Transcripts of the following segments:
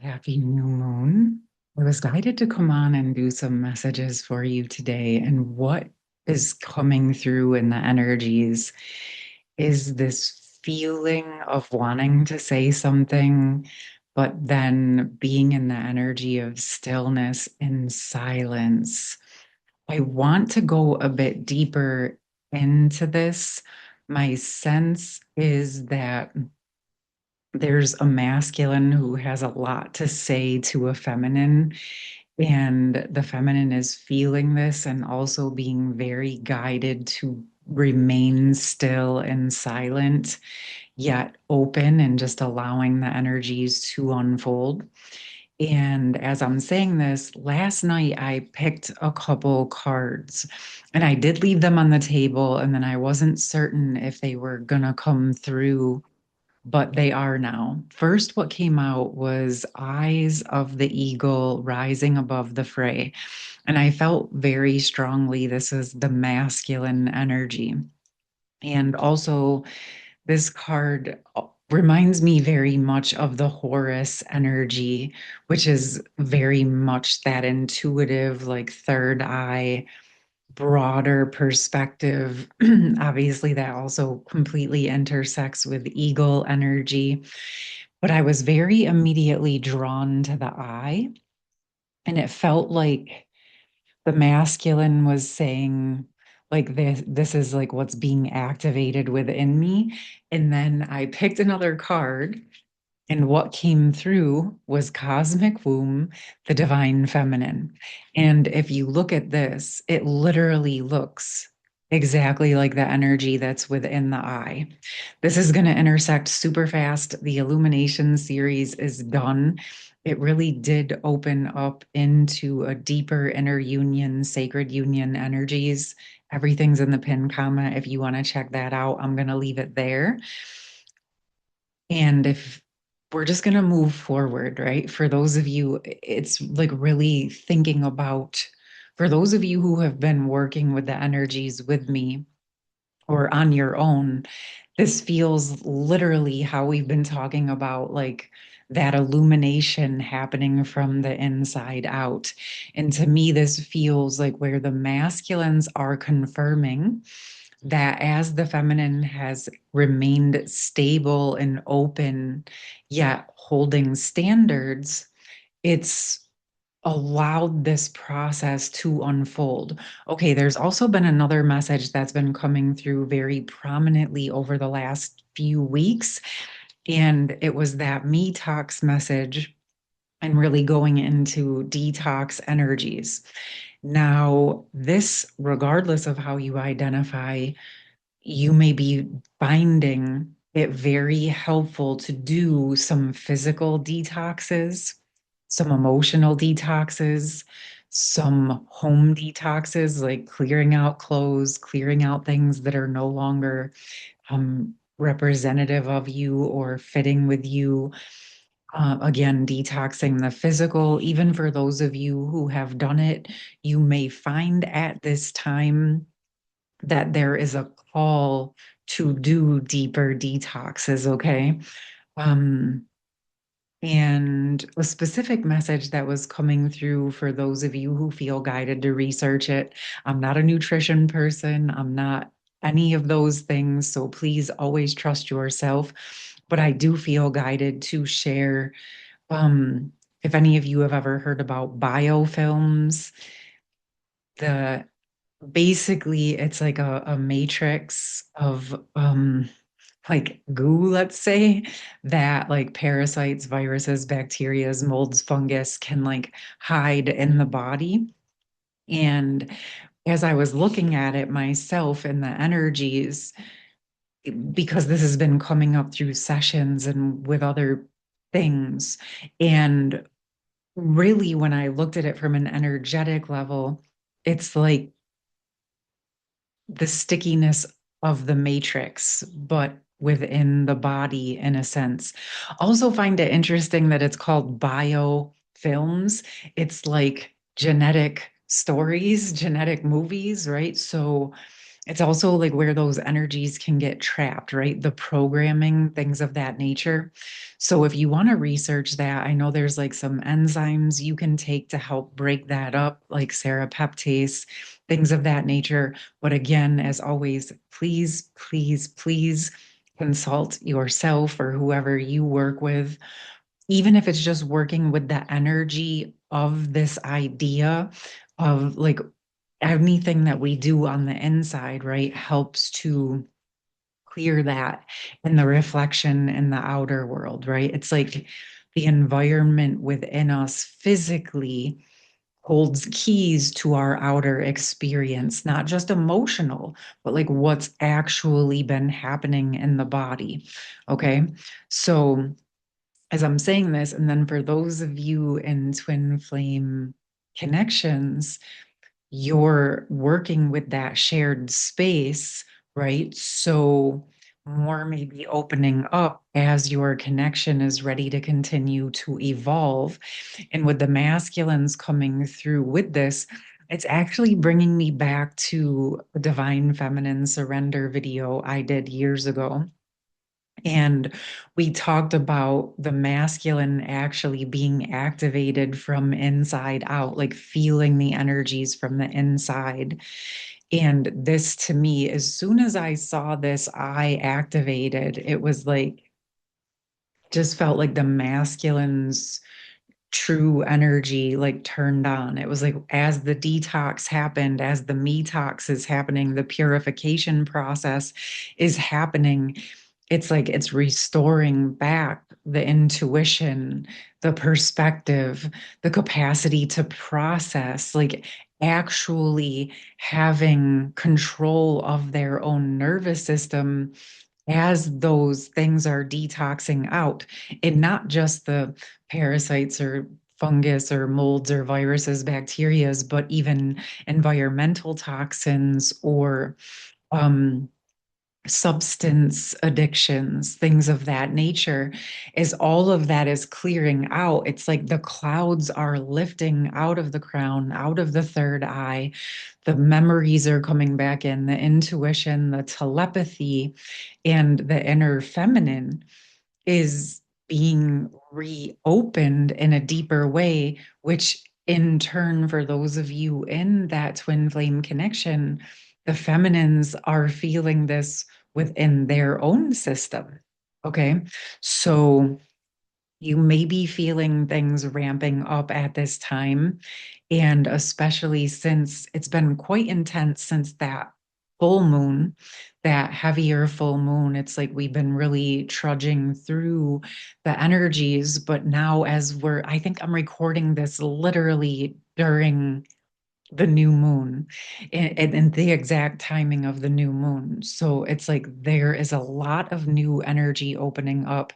Happy new moon. I was guided to come on and do some messages for you today. And what is coming through in the energies is this feeling of wanting to say something, but then being in the energy of stillness and silence. I want to go a bit deeper into this. My sense is that there's a masculine who has a lot to say to a feminine, and the feminine is feeling this and also being very guided to remain still and silent, yet open and just allowing the energies to unfold. And as I'm saying this, last night I picked a couple cards and I did leave them on the table, and then I wasn't certain if they were going to come through, but they are now. First, what came out was Eyes of the Eagle rising above the fray. And I felt very strongly this is the masculine energy. And also, this card reminds me very much of the Horus energy, which is very much that intuitive, like third eye, broader perspective. Obviously, that also completely intersects with eagle energy. But I was very immediately drawn to the eye, and it felt like the masculine was saying, like, this is like what's being activated within me. And then I picked another card, and what came through was Cosmic Womb, the Divine Feminine. And if you look at this, it literally looks exactly like the energy that's within the eye. This is going to intersect super fast. The Illumination series is done. It really did open up into a deeper inner union, sacred union energies. Everything's in the pin comment. If you want to check that out, I'm going to leave it there. And if we're just going to move forward, right? For those of you, it's like really thinking about, for those of you who have been working with the energies with me or on your own, this feels literally how we've been talking about, like that illumination happening from the inside out. And to me, this feels like where the masculines are confirming that as the feminine has remained stable and open, yet holding standards, it's allowed this process to unfold. Okay, there's also been another message that's been coming through very prominently over the last few weeks, and it was that me talks message and really going into detox energies. Now, this, regardless of how you identify, you may be finding it very helpful to do some physical detoxes, some emotional detoxes, some home detoxes, like clearing out clothes, clearing out things that are no longer representative of you or fitting with you. Again, detoxing the physical. Even for those of you who have done it, you may find at this time that there is a call to do deeper detoxes, okay? Um, and a specific message that was coming through for those of you who feel guided to research it. I'm not a nutrition person, I'm not any of those things, so please always trust yourself. But I do feel guided to share. Um, if any of you have ever heard about biofilms, the basically it's like a matrix of like goo, let's say, that like parasites, viruses, bacterias, molds, fungus can like hide in the body. And as I was looking at it myself and the energies, because this has been coming up through sessions and with other things, and really when I looked at it from an energetic level, it's like the stickiness of the matrix, but within the body in a sense. Also find it interesting that it's called biofilms. It's like genetic stories, genetic movies, right? So It's also like where those energies can get trapped, right? The programming, things of that nature. So if you want to research that, I know there's like some enzymes you can take to help break that up, like serapeptase, things of that nature. But again, as always, please, please, please consult yourself or whoever you work with, even if it's just working with the energy of this idea of like anything that we do on the inside, right, helps to clear that in the reflection in the outer world, right? It's like the environment within us physically holds keys to our outer experience, not just emotional, but like what's actually been happening in the body. Okay. So, as I'm saying this, and then for those of you in twin flame connections, you're working with that shared space, right? So more may be opening up as your connection is ready to continue to evolve. And with the masculines coming through with this, it's actually bringing me back to a divine feminine surrender video I did years ago. And we talked about the masculine actually being activated from inside out, like feeling the energies from the inside. And this to me, as soon as I saw this, I activated. It was like, just felt like the masculine's true energy like turned on. It was like as the detox happened, as the metox is happening, the purification process is happening. It's like it's restoring back the intuition, the perspective, the capacity to process, like actually having control of their own nervous system as those things are detoxing out, and not just the parasites or fungus or molds or viruses, bacterias, but even environmental toxins or um, substance addictions, things of that nature. As all of that is clearing out, it's like the clouds are lifting out of the crown, out of the third eye. The memories are coming back in, the intuition, the telepathy, and the inner feminine is being reopened in a deeper way, which in turn, for those of you in that twin flame connection, the feminines are feeling this within their own system. Okay. So you may be feeling things ramping up at this time. And especially since it's been quite intense since that full moon, that heavier full moon, it's like we've been really trudging through the energies. But now, as I think I'm recording this literally during the new moon and the exact timing of the new moon. So it's like there is a lot of new energy opening up,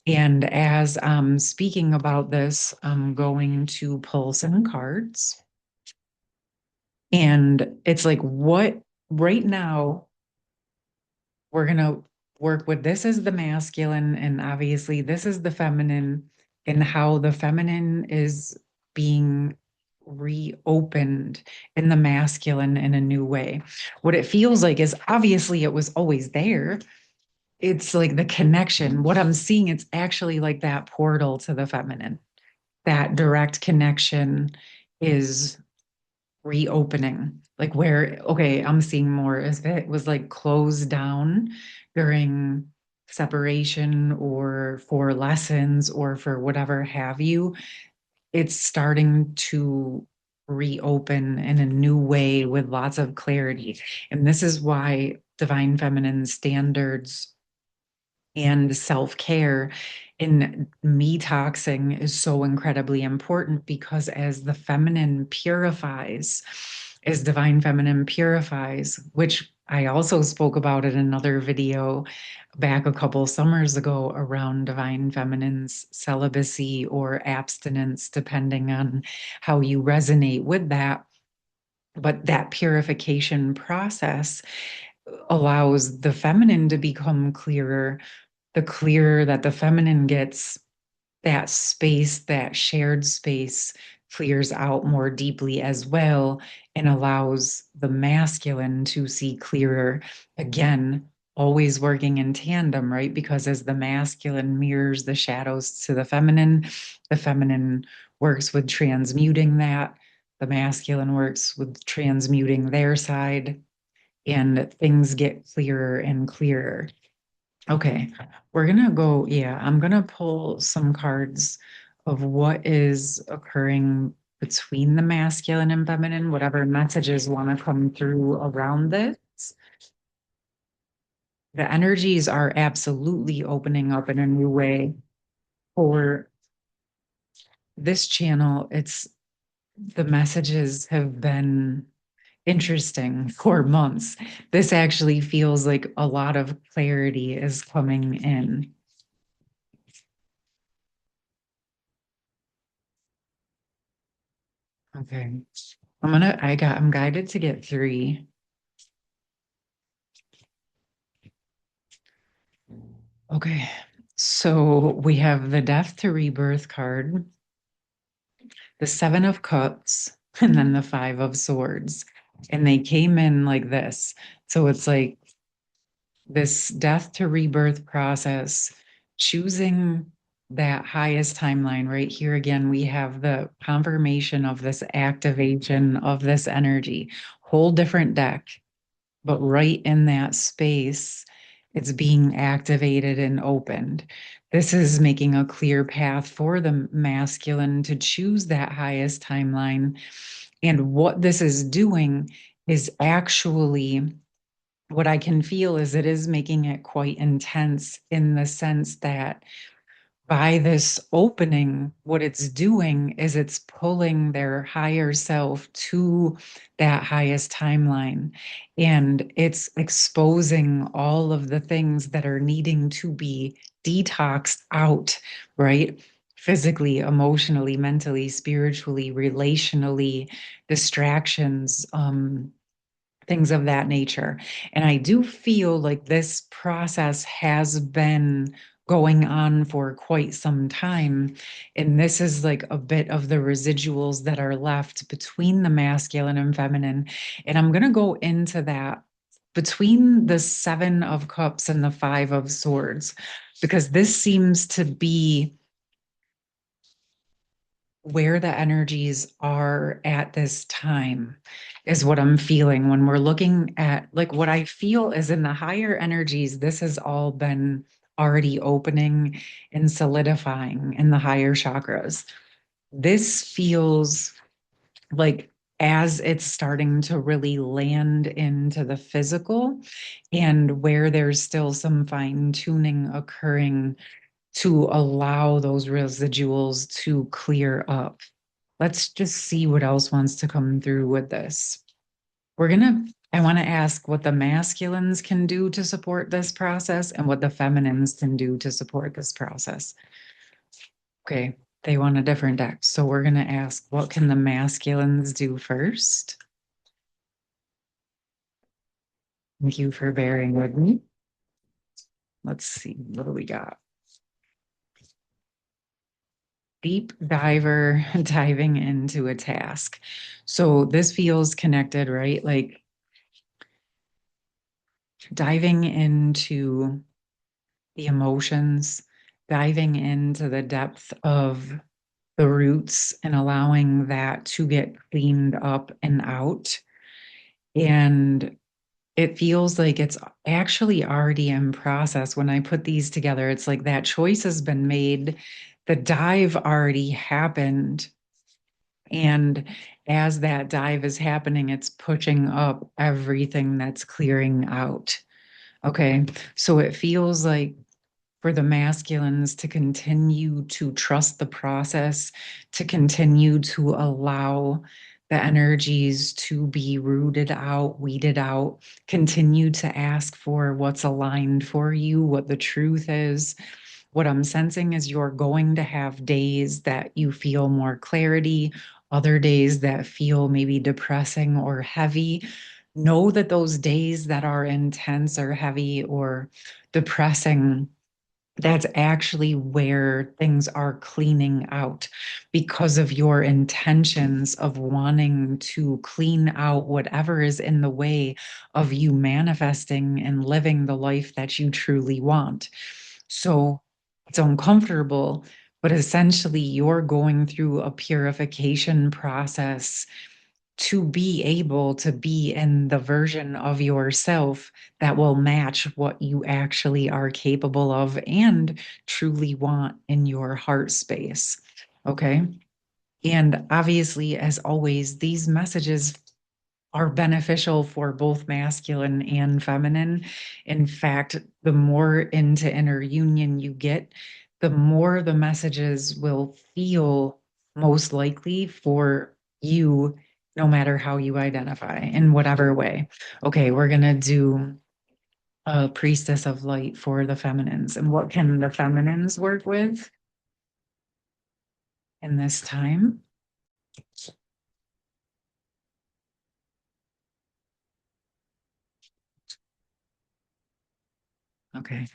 and as I'm speaking about this, I'm going to pull some cards. And it's like, what right now, we're going to work with this is the masculine, and obviously, this is the feminine, and how the feminine is being reopened in the masculine in a new way. What it feels like is obviously it was always there. It's like the connection. What I'm seeing, it's actually like that portal to the feminine. That direct connection is reopening. Like where, okay, I'm seeing more as it was like closed down during separation or for lessons or for whatever have you. It's starting to reopen in a new way with lots of clarity. And this is why divine feminine standards and self-care in detoxing is so incredibly important, because as the feminine purifies, as divine feminine purifies, which I also spoke about in another video back a couple summers ago around divine feminine's celibacy or abstinence, depending on how you resonate with that. But that purification process allows the feminine to become clearer. The clearer that the feminine gets, that space, that shared space clears out more deeply as well and allows the masculine to see clearer. Again, always working in tandem, right? Because as the masculine mirrors the shadows to the feminine works with transmuting that, the masculine works with transmuting their side, and things get clearer and clearer. Okay, we're gonna go, yeah, I'm gonna pull some cards of what is occurring between the masculine and feminine, whatever messages want to come through around this. The energies are absolutely opening up in a new way for this channel. It's the messages have been interesting for months. This actually feels like a lot of clarity is coming in. Okay. I'm guided to get three. Okay. So we have the Death to Rebirth card, the Seven of Cups, and then the Five of Swords. And they came in like this. So it's like this death to rebirth process, choosing that highest timeline. Right here again, we have the confirmation of this activation of this energy, whole different deck, but right in that space, it's being activated and opened. This is making a clear path for the masculine to choose that highest timeline. And what this is doing is actually, what I can feel is it is making it quite intense in the sense that by this opening, what it's doing is it's pulling their higher self to that highest timeline. And it's exposing all of the things that are needing to be detoxed out, right? Physically, emotionally, mentally, spiritually, relationally, distractions, things of that nature. And I do feel like this process has been going on for quite some time. And this is like a bit of the residuals that are left between the masculine and feminine. And I'm going to go into that between the Seven of Cups and the Five of Swords, because this seems to be where the energies are at this time is what I'm feeling when we're looking at, like, what I feel is in the higher energies, this has all been already opening and solidifying in the higher chakras. This feels like as it's starting to really land into the physical and where there's still some fine tuning occurring to allow those residuals to clear up. Let's just see what else wants to come through with this. I want to ask what the masculines can do to support this process and what the feminines can do to support this process. Okay, they want a different deck. So we're going to ask, what can the masculines do first? Thank you for bearing with me. Let's see, what do we got? Deep diver diving into a task. So this feels connected, right? Like diving into the emotions, diving into the depth of the roots and allowing that to get cleaned up and out. And it feels like it's actually already in process. When I put these together, it's like that choice has been made. The dive already happened. And as that dive is happening, it's pushing up everything that's clearing out. Okay. So it feels like for the masculines to continue to trust the process, to continue to allow the energies to be rooted out, weeded out, continue to ask for what's aligned for you, what the truth is. What I'm sensing is you're going to have days that you feel more clarity, other days that feel maybe depressing or heavy. Know that those days that are intense or heavy or depressing, That's actually where things are cleaning out because of your intentions of wanting to clean out whatever is in the way of you manifesting and living the life that you truly want. So it's uncomfortable, but essentially you're going through a purification process to be able to be in the version of yourself that will match what you actually are capable of and truly want in your heart space. Okay. And obviously, as always, these messages are beneficial for both masculine and feminine. In fact, the more into inner union you get, the more the messages will feel most likely for you, no matter how you identify, in whatever way. Okay, we're going to do a priestess of light for the feminines. And what can the feminines work with in this time? Okay.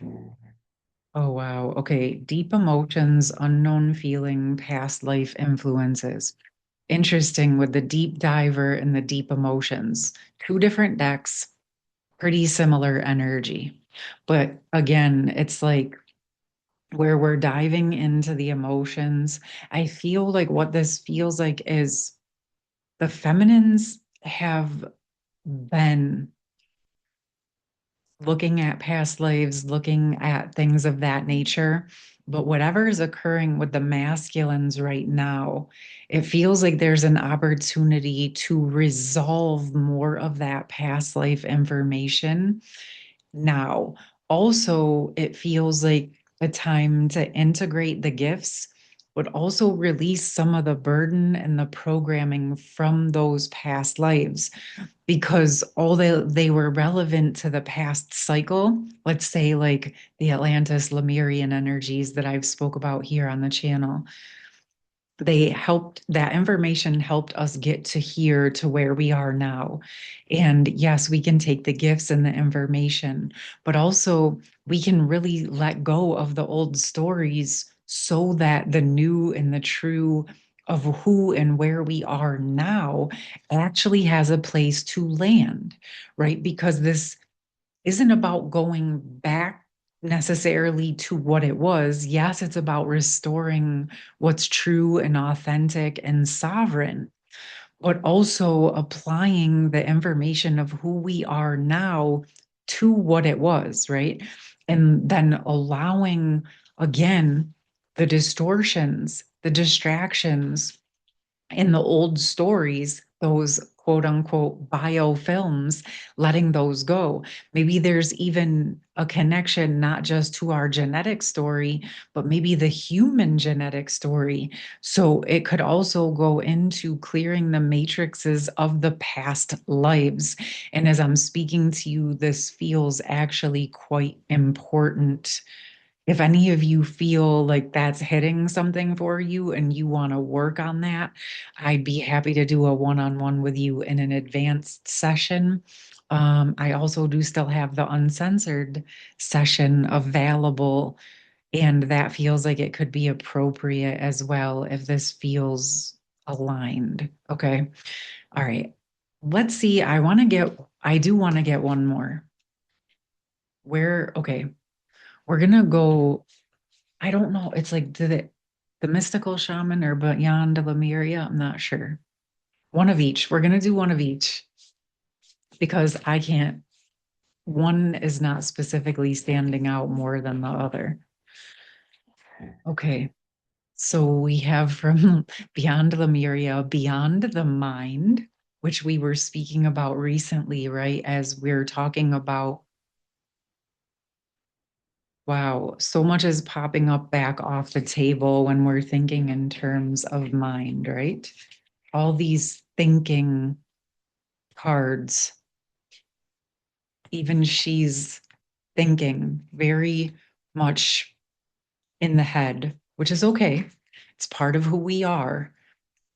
Oh, wow. Okay. Deep emotions, unknown feeling, past life influences. Interesting with the deep diver and the deep emotions. Two different decks, pretty similar energy. But again, it's like where we're diving into the emotions. I feel like what this feels like is the feminines have been looking at past lives, looking at things of that nature. But whatever is occurring with the masculines right now, it feels like there's an opportunity to resolve more of that past life information now. Also, it feels like a time to integrate the gifts, but also release some of the burden and the programming from those past lives because all they were relevant to the past cycle. Let's say like the Atlantis Lemurian energies that I've spoke about here on the channel, they helped, that information helped us get to here to where we are now. And yes, we can take the gifts and the information, but also we can really let go of the old stories so that the new and the true of who and where we are now actually has a place to land, right? Because this isn't about going back necessarily to what it was. Yes, it's about restoring what's true and authentic and sovereign, but also applying the information of who we are now to what it was, right? And then allowing, again, the distortions, the distractions, in the old stories, those quote unquote biofilms, letting those go. Maybe there's even a connection, not just to our genetic story, but maybe the human genetic story. So it could also go into clearing the matrices of the past lives. And as I'm speaking to you, this feels actually quite important. If any of you feel like that's hitting something for you and you want to work on that, I'd be happy to do a one-on-one with you in an advanced session. I also do still have the uncensored session available, and that feels like it could be appropriate as well if this feels aligned. Okay. All right. Let's see. I do want to get one more. Okay, we're gonna go. I don't know. It's like, did it the mystical shaman or beyond Lemuria? I'm not sure. One of each. We're gonna do one of each because I can't. One is not specifically standing out more than the other. Okay. So we have from Beyond Lemuria, Beyond the Mind, which we were speaking about recently, right? As we're talking about, wow, so much is popping up back off the table when we're thinking in terms of mind, right? All these thinking cards, even she's thinking very much in the head, which is okay. It's part of who we are.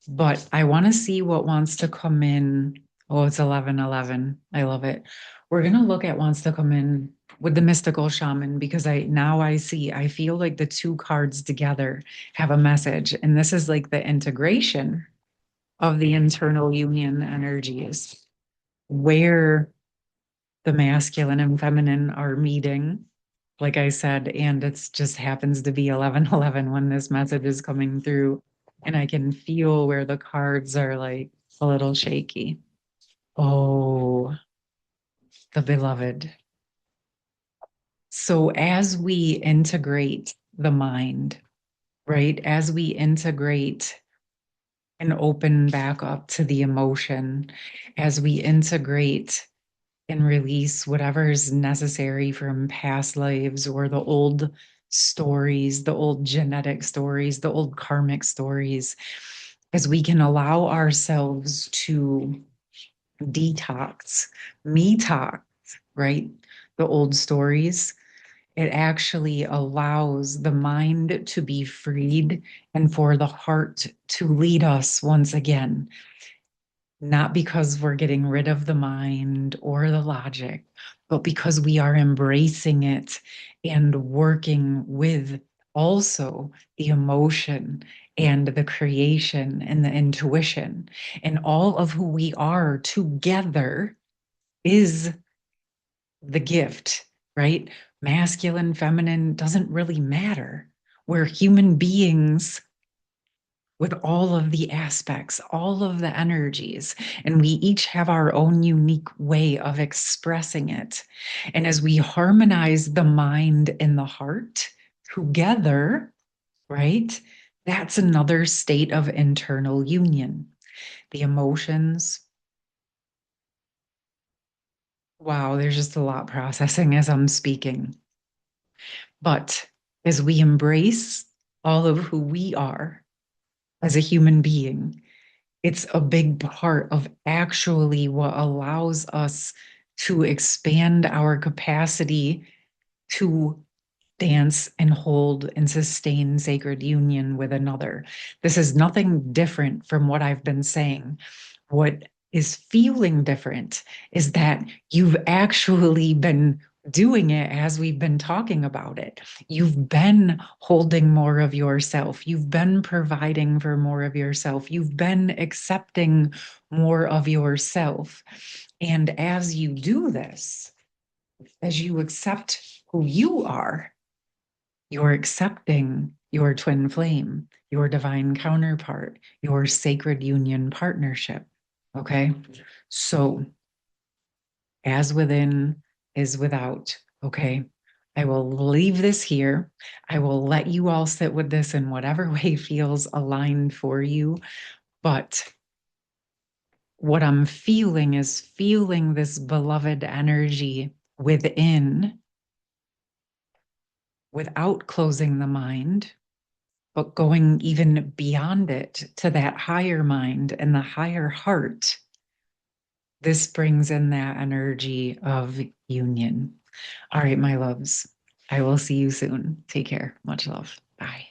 But I want to see what wants to come in. Oh, it's 11:11. I love it. We're going to look at wants to come in with the mystical shaman, because I feel like the two cards together have a message. And this is like the integration of the internal union energies where the masculine and feminine are meeting, like I said, and it's just happens to be 11:11 when this message is coming through. And I can feel where the cards are like a little shaky. Oh, the beloved. So as we integrate the mind, right? As we integrate and open back up to the emotion, as we integrate and release whatever is necessary from past lives or the old stories, the old genetic stories, the old karmic stories, as we can allow ourselves to detox, detox, right? The old stories, it actually allows the mind to be freed and for the heart to lead us once again, not because we're getting rid of the mind or the logic, but because we are embracing it and working with also the emotion and the creation and the intuition. And all of who we are together is the gift, right? Masculine, feminine doesn't really matter. We're human beings with all of the aspects, all of the energies, and we each have our own unique way of expressing it. And as we harmonize the mind and the heart together, right? That's another state of internal union. The emotions, wow, there's just a lot processing as I'm speaking. But as we embrace all of who we are as a human being, it's a big part of actually what allows us to expand our capacity to dance and hold and sustain sacred union with another. This is nothing different from what I've been saying. What is feeling different is that you've actually been doing it as we've been talking about it. You've been holding more of yourself. You've been providing for more of yourself. You've been accepting more of yourself. And as you do this, as you accept who you are, you're accepting your twin flame, your divine counterpart, your sacred union partnership. Okay. So, as within is without. Okay. I will leave this here. I will let you all sit with this in whatever way feels aligned for you. But what I'm feeling is feeling this beloved energy within without closing the mind, but going even beyond it to that higher mind and the higher heart. This brings in that energy of union. All right, my loves, I will see you soon. Take care. Much love. Bye.